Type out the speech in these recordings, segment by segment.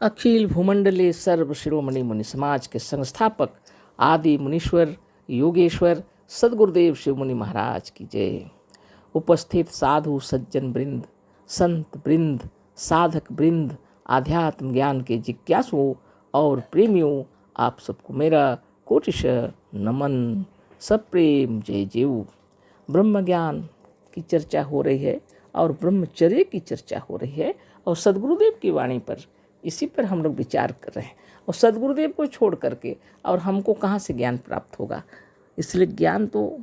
अखिल भूमंडले सर्व शिरोमणि मुनि समाज के संस्थापक आदि मुनीश्वर योगेश्वर सदगुरुदेव शिव मुनि महाराज की जय। उपस्थित साधु सज्जन वृंद, संत वृंद, साधक वृंद, आध्यात्म ज्ञान के जिज्ञासुओं और प्रेमियों, आप सबको मेरा कोटिश नमन। सब प्रेम जय जीव। ब्रह्म ज्ञान की चर्चा हो रही है और ब्रह्मचर्य की चर्चा हो रही है और सदगुरुदेव की वाणी पर, इसी पर हम लोग विचार कर रहे हैं। और सदगुरुदेव को छोड़ करके और हमको कहाँ से ज्ञान प्राप्त होगा? इसलिए ज्ञान तो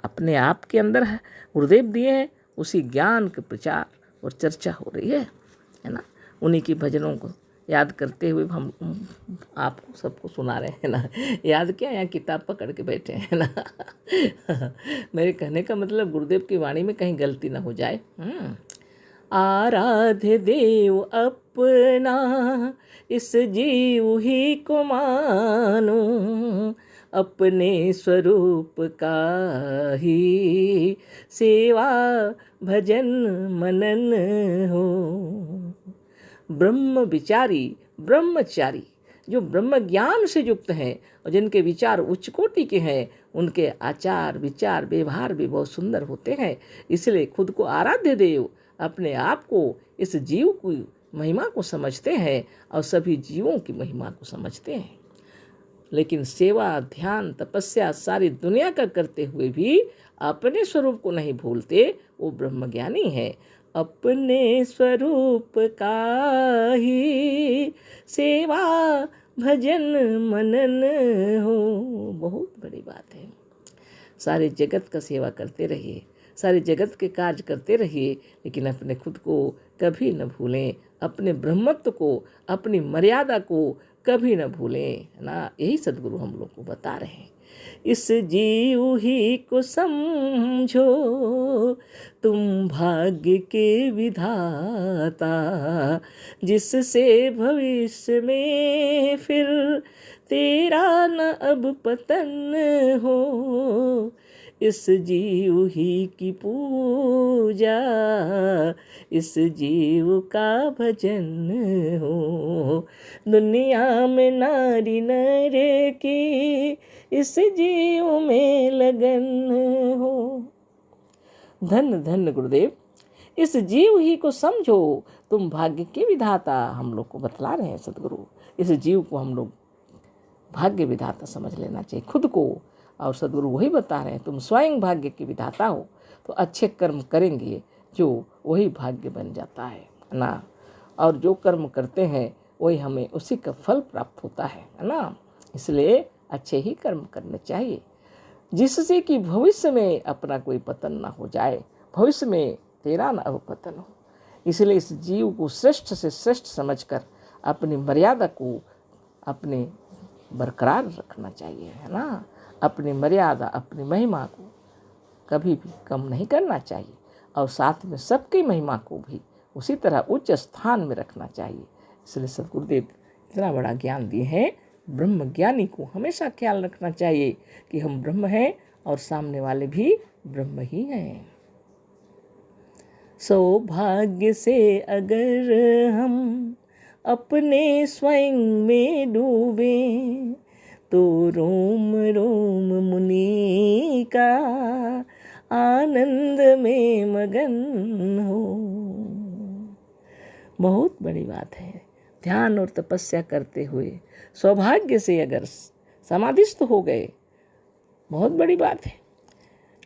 अपने आप के अंदर है, गुरुदेव दिए हैं, उसी ज्ञान के प्रचार और चर्चा हो रही है ना। उन्हीं की भजनों को याद करते हुए हम आपको सबको सुना रहे हैं ना। याद क्या, यहाँ किताब पकड़ के बैठे हैं ना। मेरे कहने का मतलब गुरुदेव की वाणी में कहीं गलती ना हो जाए। आराध्य देव अपना इस जीव ही को मानो, अपने स्वरूप का ही सेवा भजन मनन हो। ब्रह्म विचारी ब्रह्मचारी जो ब्रह्म ज्ञान से युक्त हैं और जिनके विचार उच्च कोटि के हैं, उनके आचार विचार व्यवहार भी बहुत सुंदर होते हैं। इसलिए खुद को आराध्य देव, अपने आप को इस जीव की महिमा को समझते हैं और सभी जीवों की महिमा को समझते हैं। लेकिन सेवा ध्यान तपस्या सारी दुनिया का करते हुए भी अपने स्वरूप को नहीं भूलते, वो ब्रह्मज्ञानी है। अपने स्वरूप का ही सेवा भजन मनन हो। बहुत बड़ी बात है। सारे जगत का सेवा करते रहिए, सारे जगत के कार्य करते रहिए, लेकिन अपने खुद को कभी न भूलें, अपने ब्रह्मत्व को, अपनी मर्यादा को कभी न भूलें ना। यही सदगुरु हम लोग को बता रहे हैं। इस जीव ही को समझो तुम भाग्य के विधाता, जिससे भविष्य में फिर तेरा न अब पतन हो। इस जीव ही की पूजा, इस जीव का भजन हो। दुनिया में नारी नर की इस जीव में लगन हो। धन धन गुरुदेव, इस जीव ही को समझो तुम भाग्य के विधाता। हम लोग को बतला रहे हैं सदगुरु, इस जीव को हम लोग भाग्य विधाता समझ लेना चाहिए खुद को। और सदगुरु वही बता रहे हैं, तुम स्वयं भाग्य के विधाता हो, तो अच्छे कर्म करेंगे जो वही भाग्य बन जाता है ना। और जो कर्म करते हैं वही हमें उसी का फल प्राप्त होता है ना। इसलिए अच्छे ही कर्म करने चाहिए, जिससे कि भविष्य में अपना कोई पतन ना हो जाए, भविष्य में तेरा न अब पतन हो। इसलिए इस जीव को श्रेष्ठ से श्रेष्ठ समझकर अपनी मर्यादा को अपने बरकरार रखना चाहिए, है ना। अपनी मर्यादा अपनी महिमा को कभी भी कम नहीं करना चाहिए और साथ में सबकी महिमा को भी उसी तरह उच्च स्थान में रखना चाहिए। इसलिए सदगुरुदेव इतना बड़ा ज्ञान दिए हैं। ब्रह्म ज्ञानी को हमेशा ख्याल रखना चाहिए कि हम ब्रह्म हैं और सामने वाले भी ब्रह्म ही हैं। सौभाग्य से अगर हम अपने स्वयं में डूबे, तो रोम रोम मुनि का आनंद में मगन हो। बहुत बड़ी बात है। ध्यान और तपस्या करते हुए सौभाग्य से अगर समाधिस्थ हो गए, बहुत बड़ी बात है।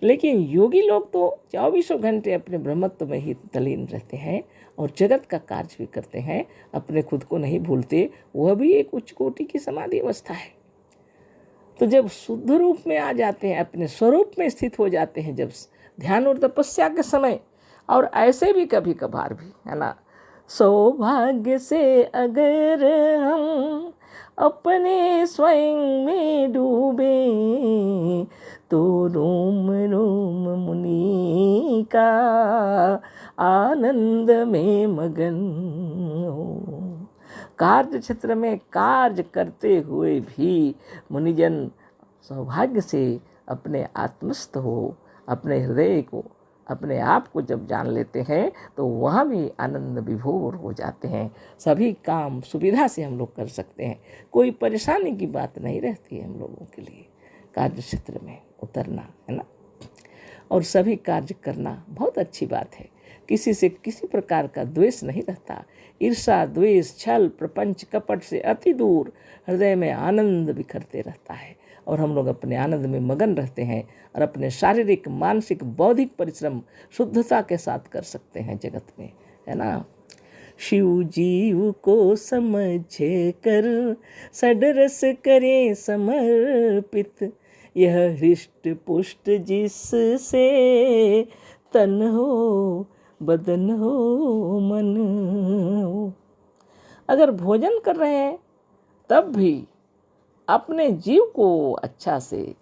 लेकिन योगी लोग तो 24 घंटे अपने ब्रह्मत्व में ही तल्लीन रहते हैं और जगत का कार्य भी करते हैं, अपने खुद को नहीं भूलते। वह भी एक उच्च कोटि की समाधि अवस्था है। तो जब शुद्ध रूप में आ जाते हैं, अपने स्वरूप में स्थित हो जाते हैं, जब ध्यान और तपस्या के समय, और ऐसे भी कभी कभार भी, है ना। सौभाग्य से अगर हम अपने स्वयं में डूबे, तो रोम रोम मुनि का आनंद में मगन हो। कार्य क्षेत्र में कार्य करते हुए भी मुनिजन सौभाग्य से अपने आत्मस्थ हो, अपने हृदय को अपने आप को जब जान लेते हैं तो वहाँ भी आनंद विभोर हो जाते हैं। सभी काम सुविधा से हम लोग कर सकते हैं, कोई परेशानी की बात नहीं रहती है हम लोगों के लिए। कार्य क्षेत्र में उतरना है ना, और सभी कार्य करना बहुत अच्छी बात है। किसी से किसी प्रकार का द्वेष नहीं रहता। ईर्षा, द्वेष, छल, प्रपंच, कपट से अति दूर हृदय में आनंद बिखरते रहता है और हम लोग अपने आनंद में मगन रहते हैं और अपने शारीरिक, मानसिक, बौद्धिक परिश्रम शुद्धता के साथ कर सकते हैं जगत में, है ना। शिव जीव को समझे कर सडरस करें समर्पित, यह हृष्ट पुष्ट जिससे तन हो, बदन हो, मन हो। अगर भोजन कर रहे हैं तब भी अपने जीव को अच्छा से,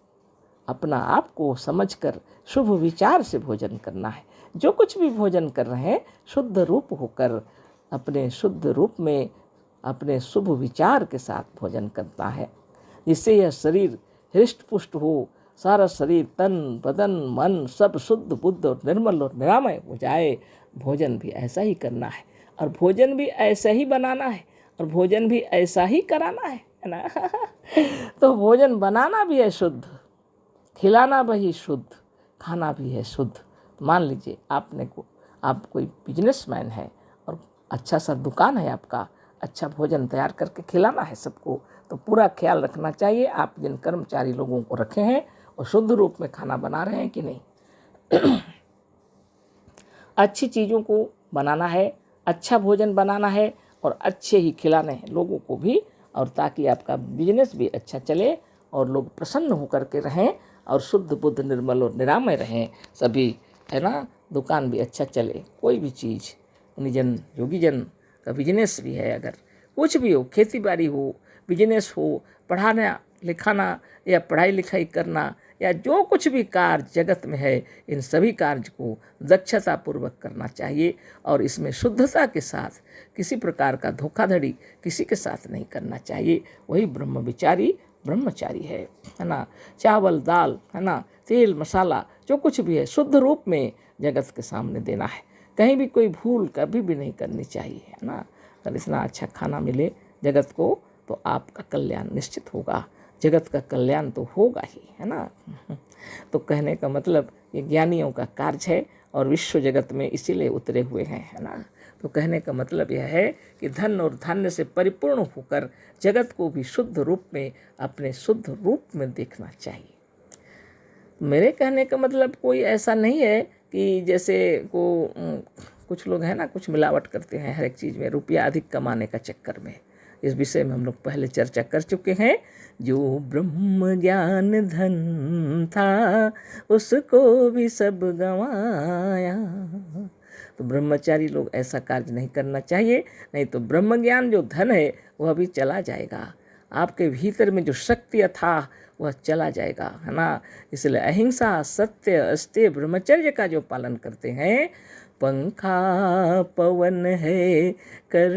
अपना आप को समझकर शुभ विचार से भोजन करना है। जो कुछ भी भोजन कर रहे हैं शुद्ध रूप होकर, अपने शुद्ध रूप में अपने शुभ विचार के साथ भोजन करता है, जिससे यह शरीर हृष्ट पुष्ट हो, सारा शरीर, तन, बदन, मन सब शुद्ध, बुद्ध और निर्मल और निरामय हो जाए। भोजन भी ऐसा ही करना है और भोजन भी ऐसा ही बनाना है और भोजन भी ऐसा ही कराना है ना। तो भोजन बनाना भी है शुद्ध, खिलाना भी शुद्ध, खाना भी है शुद्ध। मान लीजिए आप कोई बिजनेसमैन है और अच्छा सा दुकान है आपका, अच्छा भोजन तैयार करके खिलाना है सबको, तो पूरा ख्याल रखना चाहिए आप जिन कर्मचारी लोगों को रखे हैं और शुद्ध रूप में खाना बना रहे हैं कि नहीं। अच्छी चीज़ों को बनाना है, अच्छा भोजन बनाना है और अच्छे ही खिलाने हैं लोगों को भी, और ताकि आपका बिजनेस भी अच्छा चले और लोग प्रसन्न होकर के रहें और शुद्ध बुद्ध निर्मल और निरामय रहें सभी, है ना। दुकान भी अच्छा चले, कोई भी चीज़, निजन योगीजन का बिजनेस भी है, अगर कुछ भी हो, खेती बाड़ी हो, बिजनेस हो, पढ़ाना लिखाना या पढ़ाई लिखाई करना या जो कुछ भी कार्य जगत में है, इन सभी कार्य को दक्षता पूर्वक करना चाहिए और इसमें शुद्धता के साथ, किसी प्रकार का धोखाधड़ी किसी के साथ नहीं करना चाहिए। वही ब्रह्मचारी है ना। चावल, दाल, है ना, तेल, मसाला जो कुछ भी है शुद्ध रूप में जगत के सामने देना है। कहीं भी कोई भूल कभी भी नहीं करनी चाहिए, है ना। अगर इतना अच्छा खाना मिले जगत को तो आपका कल्याण निश्चित होगा, जगत का कल्याण तो होगा ही, है ना। तो कहने का मतलब ये ज्ञानियों का कार्य है और विश्व जगत में इसीलिए उतरे हुए हैं, है ना। तो कहने का मतलब यह है कि धन और धान्य से परिपूर्ण होकर जगत को भी शुद्ध रूप में, अपने शुद्ध रूप में देखना चाहिए। मेरे कहने का मतलब कोई ऐसा नहीं है कि जैसे कुछ लोग हैं ना, कुछ मिलावट करते हैं हर एक चीज़ में रुपया अधिक कमाने का चक्कर में। इस विषय में हम लोग पहले चर्चा कर चुके हैं। जो ब्रह्म ज्ञान धन था उसको भी सब गंवाया। तो ब्रह्मचारी लोग ऐसा कार्य नहीं करना चाहिए, नहीं तो ब्रह्म ज्ञान जो धन है वह भी चला जाएगा, आपके भीतर में जो शक्ति था वह चला जाएगा, है ना। इसलिए अहिंसा, सत्य, अस्तेय, ब्रह्मचर्य का जो पालन करते हैं, पंखा पवन है कर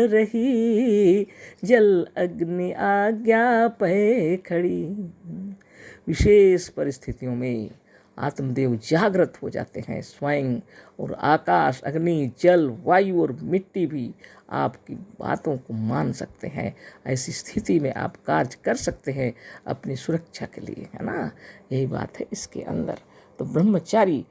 रही, जल अग्नि आज्ञा पे खड़ी। विशेष परिस्थितियों में आत्मदेव जागृत हो जाते हैं स्वयं, और आकाश, अग्नि, जल, वायु और मिट्टी भी आपकी बातों को मान सकते हैं। ऐसी स्थिति में आप कार्य कर सकते हैं अपनी सुरक्षा के लिए, है ना। यही बात है इसके अंदर। तो ब्रह्मचारी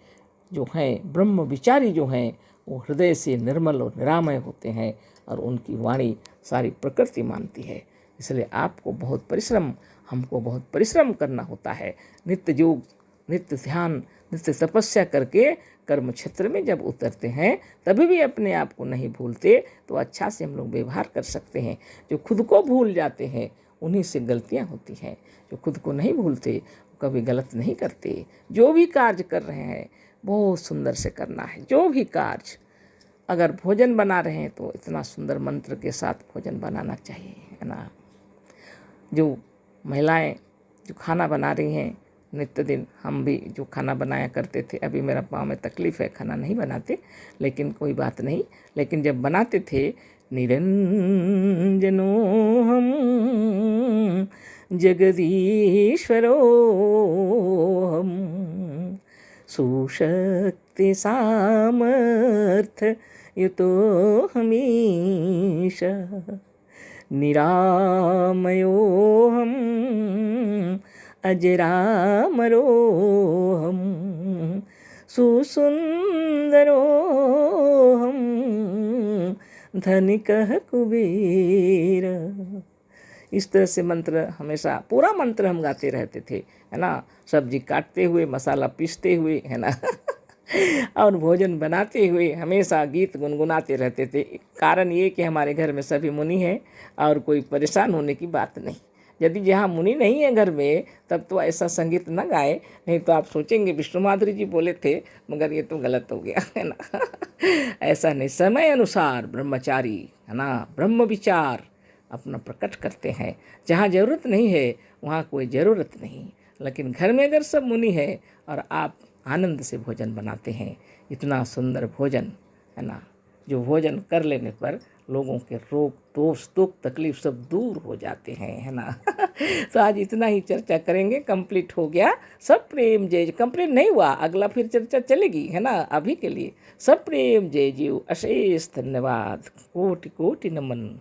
जो हैं, ब्रह्म विचारी जो हैं, वो हृदय से निर्मल और निरामय होते हैं और उनकी वाणी सारी प्रकृति मानती है। इसलिए आपको बहुत परिश्रम, हमको बहुत परिश्रम करना होता है। नित्य योग, नित्य ध्यान, नित्य तपस्या करके कर्म क्षेत्र में जब उतरते हैं तभी भी अपने आप को नहीं भूलते तो अच्छा से हम लोग व्यवहार कर सकते हैं। जो खुद को भूल जाते हैं उन्हीं से गलतियां होती हैं। जो खुद को नहीं भूलते कभी गलत नहीं करते। जो भी कार्य कर रहे हैं बहुत सुंदर से करना है। जो भी कार्य, अगर भोजन बना रहे हैं तो इतना सुंदर मंत्र के साथ भोजन बनाना चाहिए, है ना। जो महिलाएं जो खाना बना रही हैं नित्य दिन, हम भी जो खाना बनाया करते थे, अभी मेरा पाँव में तकलीफ़ है, खाना नहीं बनाते, लेकिन कोई बात नहीं। लेकिन जब बनाते थे, निरंजनो हम जगदीश्वरो हम सुशक्ति ते सामर्थ्य युतो हमीश। निरामयोऽहम् अजरामरोऽहम् सुसुंदरोऽहम् धनिकः कुबेर। इस तरह से मंत्र हमेशा, पूरा मंत्र हम गाते रहते थे, है ना। सब्जी काटते हुए, मसाला पीसते हुए, है ना और भोजन बनाते हुए हमेशा गीत गुनगुनाते रहते थे। कारण ये कि हमारे घर में सभी मुनि हैं और कोई परेशान होने की बात नहीं। यदि जहाँ मुनि नहीं है घर में, तब तो ऐसा संगीत न गाए, नहीं तो आप सोचेंगे विष्णु माधुरी जी बोले थे, मगर ये तो गलत हो गया, है ना ऐसा नहीं। समय अनुसार ब्रह्मचारी, है ना, ब्रह्म विचार अपना प्रकट करते हैं। जहाँ ज़रूरत नहीं है वहाँ कोई ज़रूरत नहीं, लेकिन घर में अगर सब मुनि है और आप आनंद से भोजन बनाते हैं, इतना सुंदर भोजन, है ना, जो भोजन कर लेने पर लोगों के रोग दोष दुख तकलीफ सब दूर हो जाते हैं, है ना तो आज इतना ही चर्चा करेंगे, कंप्लीट हो गया। सब प्रेम जय, कंप्लीट नहीं हुआ, अगला फिर चर्चा चलेगी, है ना। अभी के लिए सब प्रेम जय जीव, अशेष धन्यवाद, कोटि कोटि नमन।